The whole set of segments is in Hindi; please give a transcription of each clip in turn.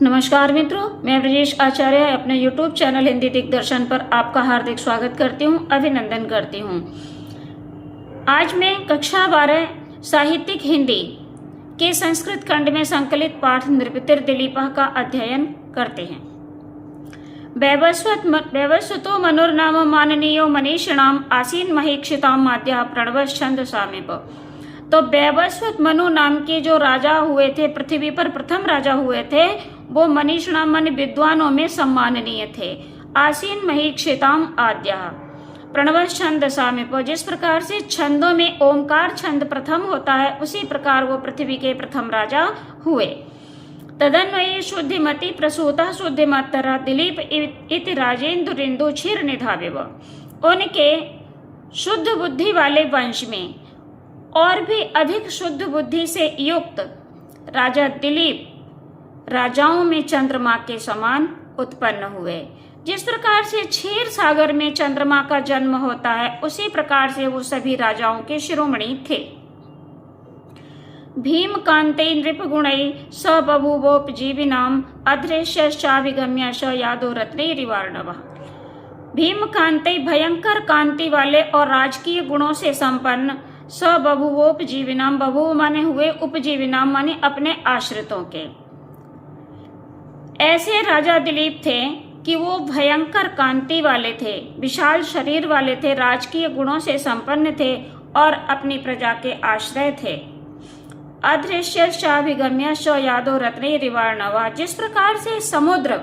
नमस्कार मित्रों, मैं ब्रजेश आचार्य अपने YouTube चैनल हिंदी दिग्दर्शन पर आपका हार्दिक स्वागत करती हूँ, अभिनंदन करती हूँ। आज मैं कक्षा 12 साहित्यिक हिंदी के संस्कृत खंड में संकलित पाठ नृपतिर दिलीपः का अध्ययन करते हैं। वैवस्वतो मनुर्नाम माननीयो मनीषिणाम आसीन महीक्षिताम माद्या प्रणवश्छंद सामीप। तो वैवस्वत मनु नाम के जो राजा हुए थे, पृथ्वी पर प्रथम राजा हुए थे, वो मनीषिणाम मन विद्वानों में सम्माननीय थे। आसीन महीक्षिताम आद्या प्रणव छंद सामीप। जिस प्रकार से छंदों में ओमकार छंद प्रथम होता है, उसी प्रकार वो पृथ्वी के प्रथम राजा हुए। तदन्वये शुद्धिमति प्रसूता शुद्धिमत्तरा दिलीप इति राजेंद्रिंदु क्षीर निधाविव। उनके शुद्ध बुद्धि वाले वंश में और भी अधिक शुद्ध बुद्धि से युक्त राजा दिलीप राजाओं में चंद्रमा के समान उत्पन्न हुए। जिस प्रकार से क्षीर सागर में चंद्रमा का जन्म होता है, उसी प्रकार से वो सभी राजाओं के शिरोमणि थे। भीम कांते नृप गुणै स बभूवोपजीविनाम अदृश्यश्चाभिगम्य स यादो रत्ने रिवार्णवः। भीम कांते भयंकर कांति वाले और राजकीय गुणों से संपन्न, स बभूवोपजीविनाम, बभूव माने हुए, उपजीविनाम माने अपने आश्रितों के। ऐसे राजा दिलीप थे कि वो भयंकर कांति वाले थे, विशाल शरीर वाले थे, राजकीय गुणों से संपन्न थे और अपनी प्रजा के आश्रय थे। अदृश्यश्चाभिगम्य स यादो रत्ने रिवार्णवा। जिस प्रकार से समुद्र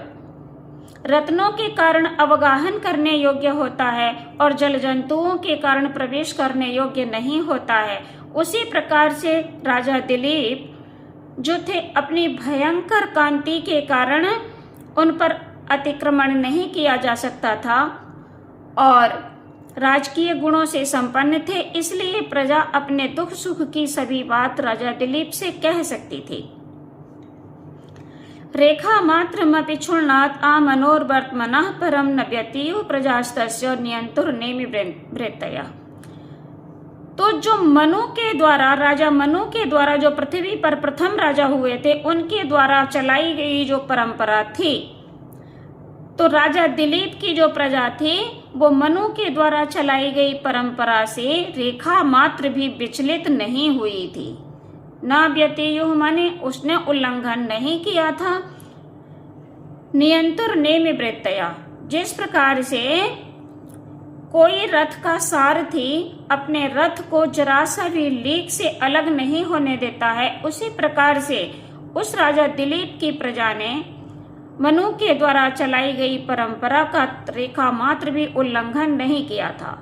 रत्नों के कारण अवगाहन करने योग्य होता है और जल जंतुओं के कारण प्रवेश करने योग्य नहीं होता है, उसी प्रकार से राजा दिलीप जो थे, अपनी भयंकर कांति के कारण उन पर अतिक्रमण नहीं किया जा सकता था और राजकीय गुणों से संपन्न थे। इसलिए प्रजा अपने दुख सुख की सभी बात राजा दिलीप से कह सकती थी। रेखा मात्रमपि क्षुण्णात् आ मनोर्वर्त्मनः परम न व्यतीयो प्रजास्तस्य नियंतुर नेमि वृत्तयः। तो जो मनु के द्वारा, राजा मनु के द्वारा जो पृथ्वी पर प्रथम राजा हुए थे, उनके द्वारा चलाई गई जो परंपरा थी, तो राजा दिलीप की जो प्रजा थी वो मनु के द्वारा चलाई गई परंपरा से रेखा मात्र भी विचलित नहीं हुई थी। न व्यतीयुः माने उसने उल्लंघन नहीं किया था। नियंतुर नेमि वृत्तया। जिस प्रकार से कोई रथ का सारथी अपने रथ को जरा सा भी लीक से अलग नहीं होने देता है, उसी प्रकार से उस राजा दिलीप की प्रजा ने मनु के द्वारा चलाई गई परंपरा का रेखा मात्र भी उल्लंघन नहीं किया था।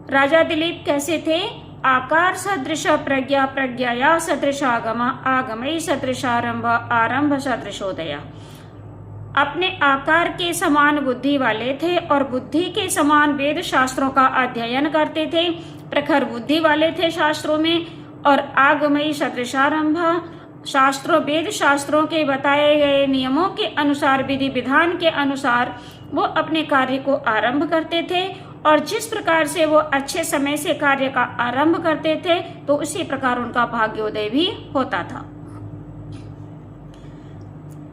राजा दिलीप कैसे थे? आकार सदृश प्रज्ञा, प्रज्ञाया सदृशागम, आगमई सदृशारंभ, आरंभ सदृशोदया। अपने आकार के समान बुद्धि वाले थे और बुद्धि के समान वेद शास्त्रों का अध्ययन करते थे, प्रखर बुद्धि वाले थे शास्त्रों में। और आगमई सदृशारंभ, शास्त्रों वेद शास्त्रों के बताए गए नियमों के अनुसार, विधि विधान के अनुसार वो अपने कार्य को आरंभ करते थे। और जिस प्रकार से वो अच्छे समय से कार्य का आरंभ करते थे, तो उसी प्रकार उनका भाग्योदय भी होता था।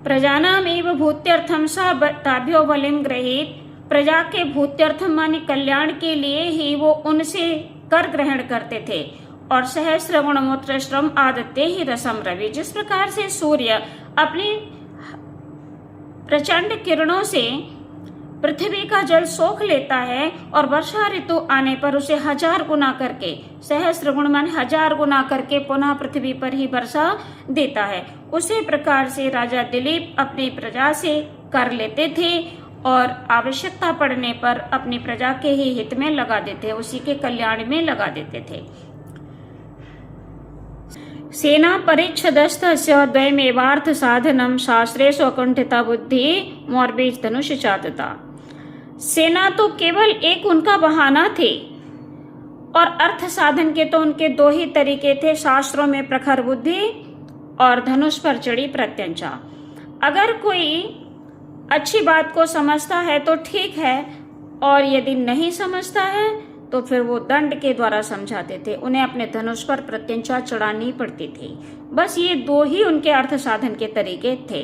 प्रजानामेव भूत्यर्थम स ताभ्यो बलिम गृहीत। प्रजा के भूत्यर्थम माने कल्याण के लिए ही वो उनसे कर ग्रहण करते थे। और सहस्रगुण मूत्र श्रम आदत्ते ही रसम रवि। जिस प्रकार से सूर्य अपनी प्रचंड किरणों से पृथ्वी का जल सोख लेता है और वर्षा ऋतु आने पर उसे 1000 गुना करके, सहस्र गुण मान 1000 गुना करके पुनः पृथ्वी पर ही वर्षा देता है, उसी प्रकार से राजा दिलीप अपनी प्रजा से कर लेते थे और आवश्यकता पड़ने पर अपनी प्रजा के ही हित में लगा देते, उसी के कल्याण में लगा देते थे। सेना परिच्छदस्तस्य द्वयमेवार्थ साधनम शास्त्रे स्वकुंठिता बुद्धि मोर्बीज धनुष चातता। सेना तो केवल एक उनका बहाना थे और अर्थ साधन के तो उनके दो ही तरीके थे, शास्त्रों में प्रखर बुद्धि और धनुष पर चढ़ी प्रत्यंचा। अगर कोई अच्छी बात को समझता है तो ठीक है, और यदि नहीं समझता है तो फिर वो दंड के द्वारा समझाते थे, उन्हें अपने धनुष पर प्रत्यंचा चढ़ानी पड़ती थी। बस ये दो ही उनके अर्थ साधन के तरीके थे।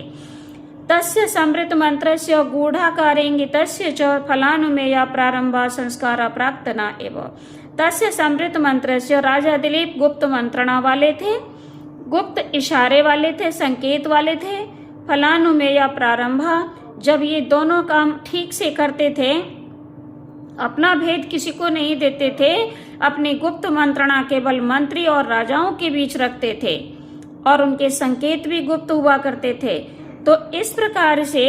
तस्य समृत मंत्रस्य गूढ़ाकारेंगितस्य च फलानुमेया प्रारंभा संस्कारा प्राक्तना एव। तस्य समृत मंत्रस्य, राजा दिलीप गुप्त मंत्रणा वाले थे, गुप्त इशारे वाले थे, संकेत वाले थे। फलानुमेया प्रारंभा, जब ये दोनों काम ठीक से करते थे, अपना भेद किसी को नहीं देते थे, अपनी गुप्त मंत्रणा केवल मंत्री और राजाओं के बीच रखते थे और उनके संकेत भी गुप्त हुआ करते थे, तो इस प्रकार से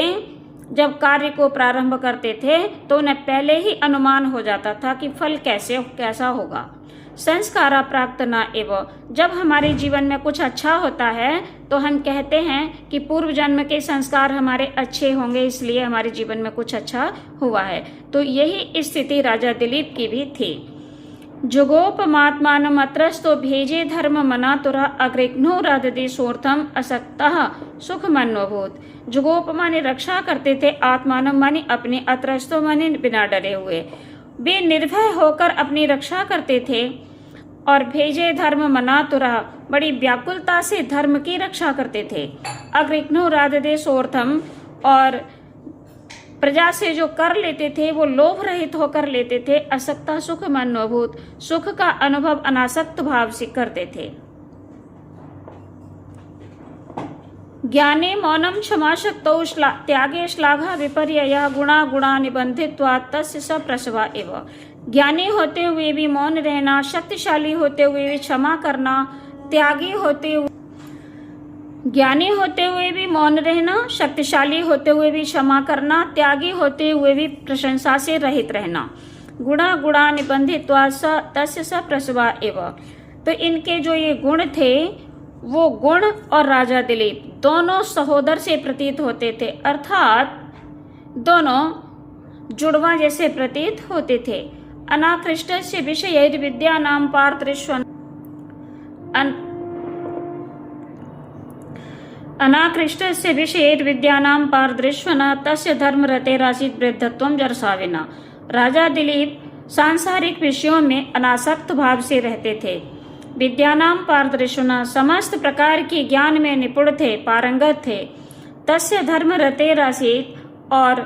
जब कार्य को प्रारंभ करते थे तो उन्हें पहले ही अनुमान हो जाता था कि फल कैसा होगा। संस्कारा प्राक्तना एवं, जब हमारे जीवन में कुछ अच्छा होता है तो हम कहते हैं कि पूर्व जन्म के संस्कार हमारे अच्छे होंगे, इसलिए हमारे जीवन में कुछ अच्छा हुआ है। तो यही स्थिति राजा दिलीप की भी थी। जुगोपमात्मानम् अत्रस्तो भेजे धर्म मनातुरा अग्रिघ्नो राधते सोर्थम असक्तः सुख मनोभूत। जुगोपमा ने रक्षा करते थे, आत्मानम माने अपने, अत्रस्तो माने बिना डरे हुए, वे निर्भय होकर अपनी रक्षा करते थे। और भेजे धर्म मनातुरा, बड़ी व्याकुलता से धर्म की रक्षा करते थे। अग्रिघ्नो राधते सोर्थम, और प्रजा से जो कर लेते थे वो लोभ रहित होकर लेते थे। असक्ता सुख मनोभूत, सुख का अनुभव अनासक्त भाव से करते थे। ज्ञाने मौनम क्षमा शक्तौ त्यागे श्लाघा विपर्ययः गुणा गुणा निबंधित्वात् तस्य सप्रसवा एव। ज्ञानी होते हुए भी मौन रहना, शक्तिशाली होते हुए भी क्षमा करना, त्यागी होते हुए ज्ञानी होते हुए भी मौन रहना, शक्तिशाली होते हुए भी क्षमा करना, त्यागी होते हुए भी प्रशंसा से रहित रहना। गुणा गुणा निबंधित्वात् तस्य सप्रसवा एव। तो इनके जो ये गुण थे वो गुण और राजा दिलीप दोनों सहोदर से प्रतीत होते थे, अर्थात दोनों जुड़वा जैसे प्रतीत होते थे। अनाकृष्टस्य विषयैर् विद्यानां पारदृश्यन् अनाकृष्टस्य विषयैर् विद्यानां पारदृश्यना तस्य धर्मरतेरासीत् वृद्धत्वं जरसाविना। राजा दिलीप सांसारिक विषयों में अनासक्त भाव से रहते थे। विद्यानाम पारदर्शना, समस्त प्रकार के ज्ञान में निपुण थे, पारंगत थे। तस्य धर्म रतेरासीत, और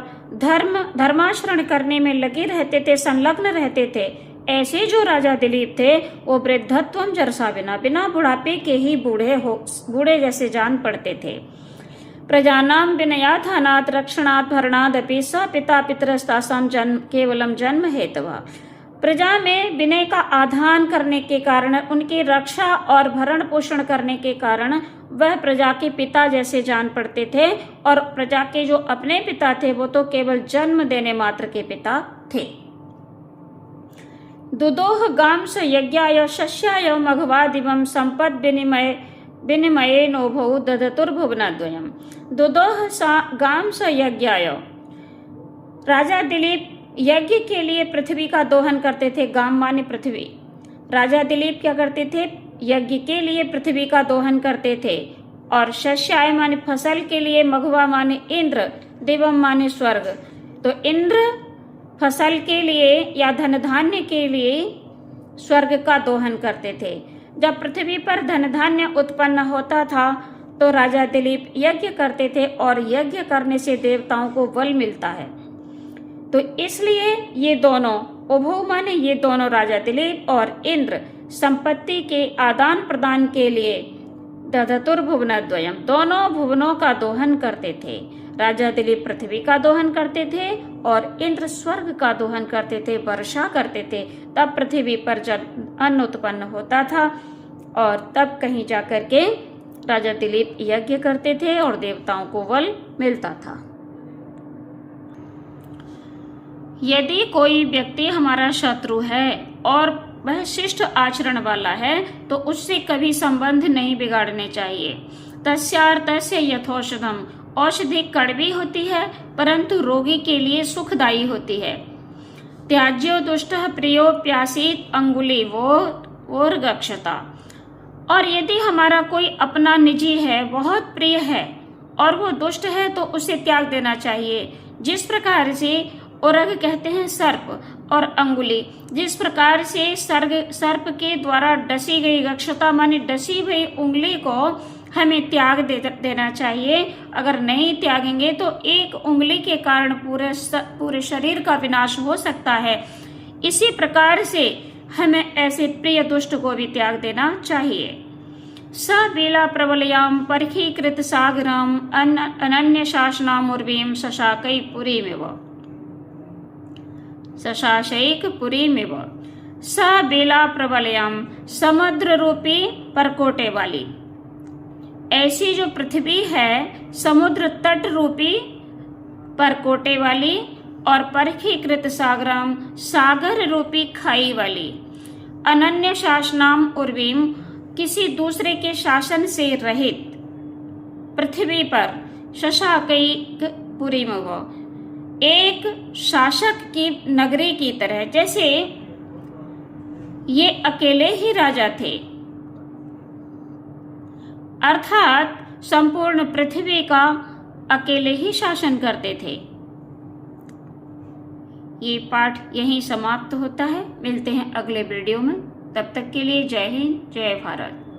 धर्माचरण करने में लगे रहते थे, संलग्न रहते थे। ऐसे जो राजा दिलीप थे वो वृद्धत्वम जरसाविना, बिना बुढ़ापे के ही बूढ़े जैसे जान पड़ते थे। प्रजानाम विनयाधानात् रक्षणात् भरणादपि स पिता पितरस्तासां जन्म केवलम जन्म हेतवा। प्रजा में विनय का आधान करने के कारण, उनकी रक्षा और भरण पोषण करने के कारण वह प्रजा के पिता जैसे जान पड़ते थे, और प्रजा के जो अपने पिता थे वो तो केवल जन्म देने मात्र के पिता थे। दुदोह गांस यज्ञाय शस्याय मघवादिवं संपद विनिमये नोभौ दधतुर्भुवनद्वयम्। दुदोह गांस यज्ञाय, राजा दिलीप यज्ञ के लिए पृथ्वी का दोहन करते थे। गाम माने पृथ्वी। राजा दिलीप क्या करते थे? यज्ञ के लिए पृथ्वी का दोहन करते थे। और शस्याय माने फसल के लिए, मघवा माने इंद्र, दिवम माने स्वर्ग। तो इंद्र फसल के लिए या धन धान्य के लिए स्वर्ग का दोहन करते थे। जब पृथ्वी पर धन धान्य उत्पन्न होता था तो राजा दिलीप यज्ञ करते थे, और यज्ञ करने से देवताओं को बल मिलता है। तो इसलिए ये दोनों उभौ माने ये दोनों राजा दिलीप और इंद्र संपत्ति के आदान प्रदान के लिए दधतुर्भुवनद्वयम्, दोनों भुवनों का दोहन करते थे। राजा दिलीप पृथ्वी का दोहन करते थे और इंद्र स्वर्ग का दोहन करते थे, वर्षा करते थे। तब पृथ्वी पर जल अन्न उत्पन्न होता था, और तब कहीं जाकर के राजा दिलीप यज्ञ करते थे और देवताओं को बल मिलता था। यदि कोई व्यक्ति हमारा शत्रु है और वह शिष्ट आचरण वाला है तो उससे कभी संबंध नहीं बिगाड़ने चाहिए। तस्यार्थस्य यथौषधम, औषधि कड़वी होती है परंतु रोगी के लिए सुखदायी होती है। त्याज्यो दुष्टः प्रियो प्यासीत अंगुली वो गक्षता। और यदि हमारा कोई अपना निजी है, बहुत प्रिय है और वो दुष्ट है तो उसे त्याग देना चाहिए। जिस प्रकार से उरग कहते हैं सर्प, और अंगुली, जिस प्रकार से सर्प के द्वारा डसी गई गक्षता माने डसी हुई उंगली को हमें त्याग देना चाहिए। अगर नहीं त्यागेंगे तो एक उंगली के कारण पूरे शरीर का विनाश हो सकता है। इसी प्रकार से हमें ऐसे प्रिय दुष्ट को भी त्याग देना चाहिए। स बेला प्रबलयाम परखीकृत सागरम अनन्य शासनाम उर्वीम शशाकई पुरीमिव शशाशैक पुरीमिव। स बेला प्रबलयाम समुद्र रूपी परकोटे वाली, ऐसी जो पृथ्वी है समुद्र तट रूपी परकोटे वाली, और परखीकृत सागरम सागर रूपी खाई वाली, अनन्य शासनाम उर्वीम किसी दूसरे के शासन से रहित पृथ्वी पर, शशाकैक पुरीमिव एक शासक की नगरी की तरह, जैसे ये अकेले ही राजा थे, अर्थात संपूर्ण पृथ्वी का अकेले ही शासन करते थे। ये पाठ यहीं समाप्त होता है। मिलते हैं अगले वीडियो में। तब तक के लिए जय हिंद, जय भारत।